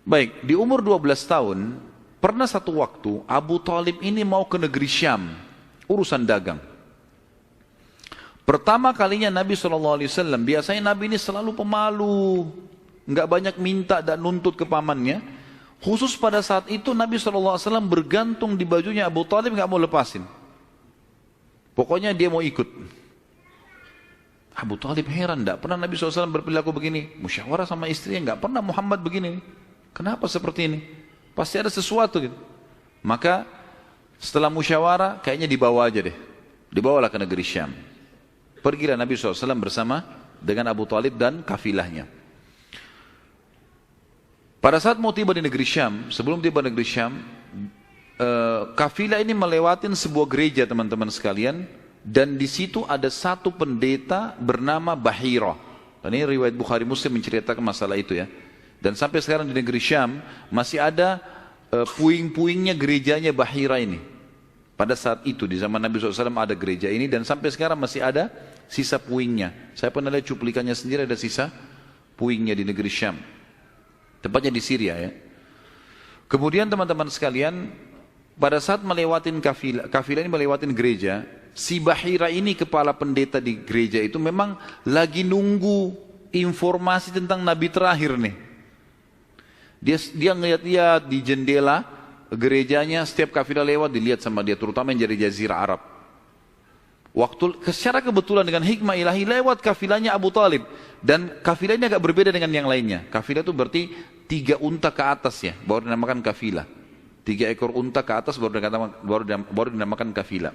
Baik, di umur 12 tahun, pernah satu waktu Abu Talib ini mau ke negeri Syam, urusan dagang. Pertama kalinya Nabi SAW, biasanya Nabi ini selalu pemalu, nggak banyak minta dan nuntut ke pamannya. Khusus pada saat itu Nabi SAW bergantung di bajunya Abu Talib, nggak mau lepasin. Pokoknya dia mau ikut. Abu Talib heran, tidak pernah Nabi SAW berperilaku begini. Musyawarah sama istrinya, nggak pernah Muhammad begini. Kenapa seperti ini? Pasti ada sesuatu gitu. Maka setelah musyawarah, kayaknya dibawa aja deh. Dibawalah ke negeri Syam. Pergilah Nabi SAW bersama dengan Abu Talib dan kafilahnya. Pada saat mau tiba di negeri Syam, sebelum tiba di negeri Syam, kafilah ini melewatin sebuah gereja teman-teman sekalian, dan di situ ada satu pendeta bernama Bahira. Dan ini riwayat Bukhari Muslim menceritakan masalah itu ya. Dan sampai sekarang di negeri Syam masih ada puing-puingnya gerejanya Bahira ini. Pada saat itu di zaman Nabi SAW ada gereja ini, dan sampai sekarang masih ada sisa puingnya. Saya pernah lihat cuplikannya sendiri, ada sisa puingnya di negeri Syam. Tepatnya di Syria ya. Kemudian teman-teman sekalian, pada saat melewatin kafilah ini melewatin gereja, si Bahira ini kepala pendeta di gereja itu memang lagi nunggu informasi tentang Nabi terakhir nih. Dia ngeliat-liat di jendela gerejanya, setiap kafilah lewat dilihat sama dia, terutama yang dari Jazirah Arab. Secara kebetulan dengan hikmah ilahi lewat kafilahnya Abu Talib, dan kafilah ini agak berbeda dengan yang lainnya. Kafilah itu berarti 3 unta ke atas ya, baru dinamakan kafilah. 3 ekor unta ke atas baru dinamakan kafilah.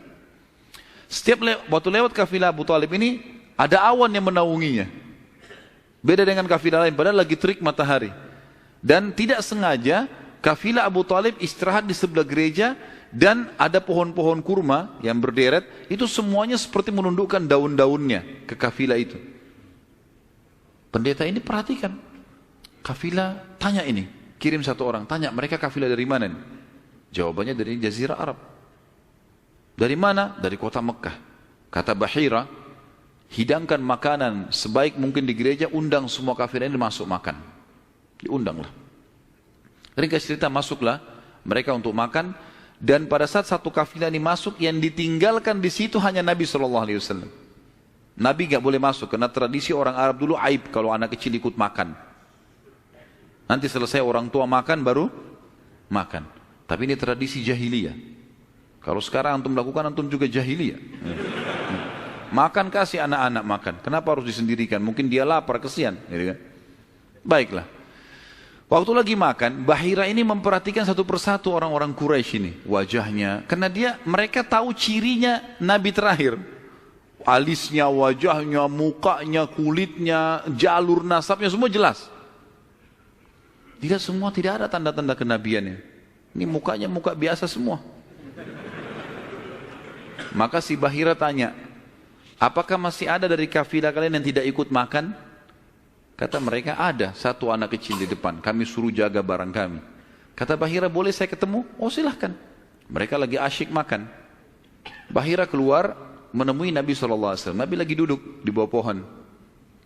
Waktu lewat kafilah Abu Talib ini ada awan yang menaunginya. Beda dengan kafilah lain, padahal lagi terik matahari. Dan tidak sengaja kafilah Abu Talib istirahat di sebelah gereja, dan ada pohon-pohon kurma yang berderet, itu semuanya seperti menundukkan daun-daunnya ke kafilah itu. Pendeta ini perhatikan, kafilah tanya ini, kirim satu orang, tanya mereka kafilah dari mana nih? Jawabannya dari Jazirah Arab. Dari mana? Dari kota Mekah. Kata Bahira, hidangkan makanan sebaik mungkin di gereja, undang semua kafilah ini masuk makan. Diundanglah. Ringkas cerita, masuklah mereka untuk makan. Dan pada saat satu kafilah ini masuk, yang ditinggalkan di situ hanya Nabi SAW. Nabi gak boleh masuk, karena tradisi orang Arab dulu aib kalau anak kecil ikut makan. Nanti selesai orang tua makan, baru makan. Tapi ini tradisi jahiliyah. Kalau sekarang antum lakukan, antum juga jahiliyah. Makan, kasih anak-anak makan. Kenapa harus disendirikan? Mungkin dia lapar, kesian. Baiklah. Waktu lagi makan, Bahira ini memperhatikan satu persatu orang-orang Quraisy ini, wajahnya. Karena mereka tahu cirinya Nabi terakhir. Alisnya, wajahnya, mukanya, kulitnya, jalur nasabnya, semua jelas. Tidak semua, tidak ada tanda-tanda kenabiannya. Ini mukanya muka biasa semua. Maka si Bahira tanya, apakah masih ada dari kafilah kalian yang tidak ikut makan? Kata mereka, ada satu anak kecil di depan, kami suruh jaga barang kami. Kata Bahira, boleh saya ketemu? Oh silahkan. Mereka lagi asyik makan. Bahira keluar menemui Nabi SAW. Nabi lagi duduk di bawah pohon.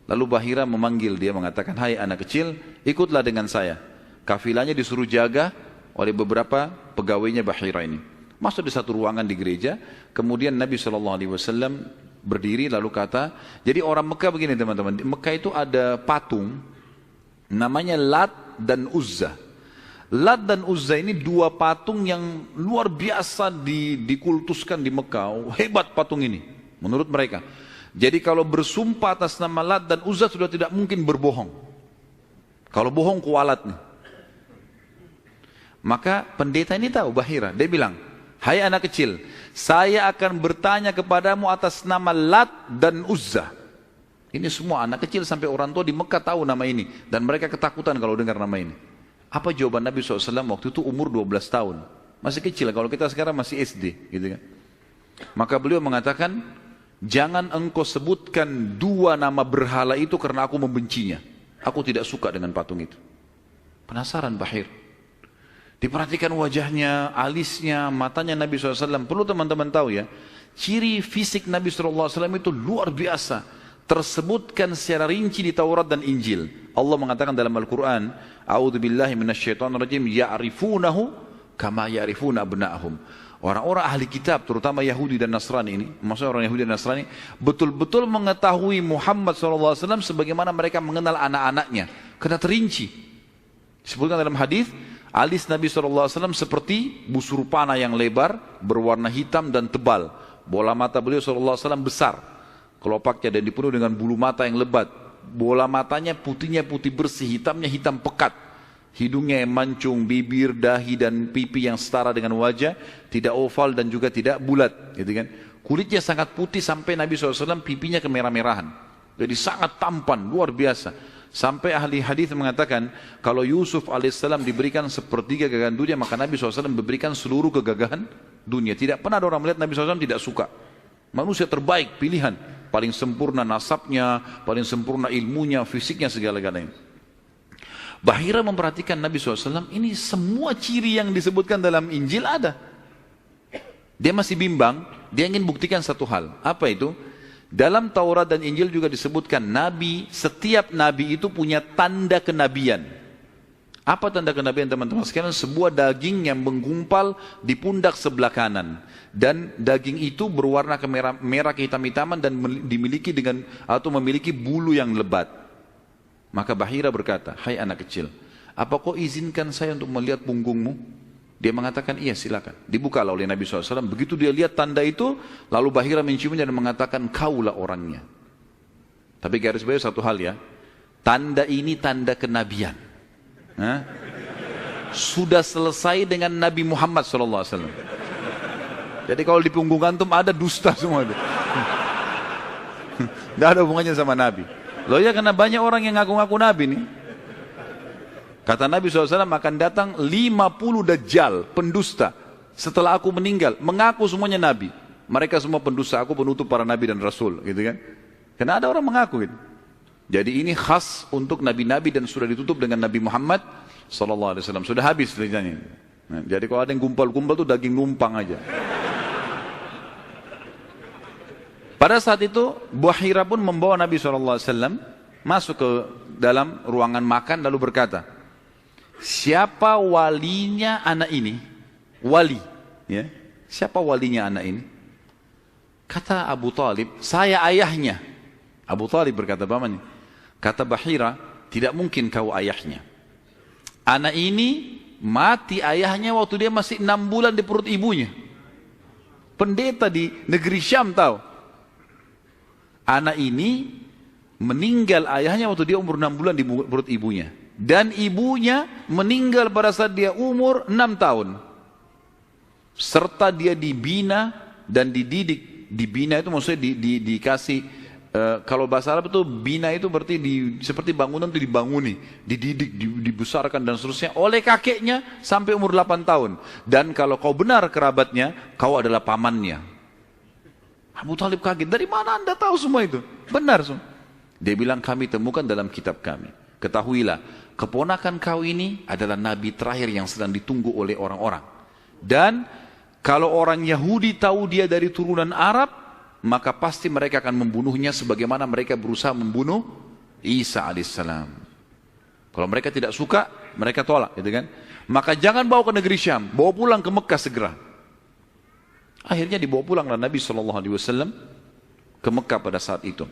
Lalu Bahira memanggil dia, mengatakan, hai anak kecil, ikutlah dengan saya. Kafilahnya disuruh jaga oleh beberapa pegawainya Bahira ini. Masuk di satu ruangan di gereja. Kemudian Nabi SAW berdiri lalu kata, jadi orang Mekah begini teman-teman, di Mekah itu ada patung namanya Lat dan Uzza. Lat dan Uzza ini 2 patung yang luar biasa dikultuskan di Mekah. Hebat patung ini menurut mereka. Jadi kalau bersumpah atas nama Lat dan Uzza sudah tidak mungkin berbohong. Kalau bohong kualat nih. Maka pendeta ini tahu Bahira, dia bilang, hai anak kecil, saya akan bertanya kepadamu atas nama Lat dan Uzza. Ini semua anak kecil sampai orang tua di Mekah tahu nama ini. Dan mereka ketakutan kalau dengar nama ini. Apa jawaban Nabi SAW waktu itu? Umur 12 tahun. Masih kecil, kalau kita sekarang masih SD. Gitu kan? Maka beliau mengatakan, jangan engkau sebutkan 2 nama berhala itu karena aku membencinya. Aku tidak suka dengan patung itu. Penasaran Bahir. Diperhatikan wajahnya, alisnya, matanya Nabi SAW. Perlu teman-teman tahu ya, ciri fisik Nabi SAW itu luar biasa. tersebutkan secara rinci di Taurat dan Injil. Allah mengatakan dalam Al-Quran, A'udzubillahi minasyaitonirrajim, ya'rifunahu kama ya'rifuna abna'ahum. Orang-orang ahli kitab, terutama Yahudi dan Nasrani ini, maksudnya orang Yahudi dan Nasrani, betul-betul mengetahui Muhammad SAW sebagaimana mereka mengenal anak-anaknya. Karena terinci. Disebutkan dalam hadis, alis Nabi SAW seperti busur panah yang lebar, berwarna hitam dan tebal. Bola mata beliau SAW besar, kelopaknya, dan dipenuhi dengan bulu mata yang lebat. Bola matanya putihnya putih bersih, hitamnya hitam pekat. Hidungnya yang mancung, bibir, dahi dan pipi yang setara dengan wajah, tidak oval dan juga tidak bulat, gitu kan. Kulitnya sangat putih sampai Nabi SAW pipinya kemerah-merahan. Jadi sangat tampan, luar biasa. Sampai ahli hadis mengatakan kalau Yusuf alaihissalam diberikan sepertiga gagahan dunia, maka Nabi SAW memberikan seluruh kegagahan dunia. Tidak pernah ada orang melihat Nabi SAW tidak suka. Manusia terbaik, pilihan, paling sempurna nasabnya, paling sempurna ilmunya, fisiknya, segala-galanya. Bahira memperhatikan Nabi SAW, ini semua ciri yang disebutkan dalam Injil ada. Dia masih bimbang, dia ingin buktikan satu hal. Apa itu? Dalam Taurat dan Injil juga disebutkan Nabi, setiap Nabi itu punya tanda kenabian. Apa tanda kenabian teman-teman sekalian? Sebuah daging yang menggumpal di pundak sebelah kanan. Dan daging itu berwarna merah kehitam-hitaman dan dimiliki dengan atau memiliki bulu yang lebat. Maka Bahira berkata, hai anak kecil, apa kau izinkan saya untuk melihat punggungmu? Dia mengatakan, iya silakan. Dibukalah oleh Nabi SAW. Begitu dia lihat tanda itu, lalu Bahira menciumnya dan mengatakan, kaulah orangnya. Tapi garis bawah satu hal ya, tanda ini tanda kenabian. Sudah selesai dengan Nabi Muhammad SAW. Jadi kalau di punggung antum ada dusta semua itu. Tidak ada hubungannya sama Nabi. Loh ya, karena banyak orang yang ngaku-ngaku Nabi nih. Kata Nabi SAW, akan datang 50 dajjal, pendusta, setelah aku meninggal, mengaku semuanya Nabi. Mereka semua pendusta, aku penutup para Nabi dan Rasul, gitu kan. Karena ada orang mengaku gitu. Jadi ini khas untuk Nabi-Nabi dan sudah ditutup dengan Nabi Muhammad SAW. Sudah habis ceritanya. Nah, jadi kalau ada yang gumpal-gumpal tuh daging numpang aja. Pada saat itu, Bahira pun membawa Nabi SAW masuk ke dalam ruangan makan lalu berkata, siapa walinya anak ini? Wali. Ya. Siapa walinya anak ini? Kata Abu Talib, saya ayahnya. Abu Talib berkata, bagaimana? Kata Bahira, tidak mungkin kau ayahnya. Anak ini mati ayahnya waktu dia masih 6 bulan di perut ibunya. Pendeta di negeri Syam tahu. Anak ini meninggal ayahnya waktu dia umur 6 bulan di perut ibunya. Dan ibunya meninggal pada saat dia umur 6 tahun. Serta dia dibina dan dididik. Dibina itu maksudnya dikasih, kalau bahasa Arab itu bina itu berarti seperti bangunan itu dibanguni. Dididik, dibesarkan dan seterusnya oleh kakeknya sampai umur 8 tahun. Dan kalau kau benar kerabatnya, kau adalah pamannya. Abu Talib kaget, dari mana anda tahu semua itu? Benar semua. Dia bilang, kami temukan dalam kitab kami. Ketahuilah, keponakan kau ini adalah nabi terakhir yang sedang ditunggu oleh orang-orang. Dan kalau orang Yahudi tahu dia dari turunan Arab, maka pasti mereka akan membunuhnya sebagaimana mereka berusaha membunuh Isa alaihissalam. Kalau mereka tidak suka, mereka tolak, gitu kan? Maka jangan bawa ke negeri Syam, bawa pulang ke Mekah segera. Akhirnya dibawa pulanglah Nabi SAW ke Mekah pada saat itu.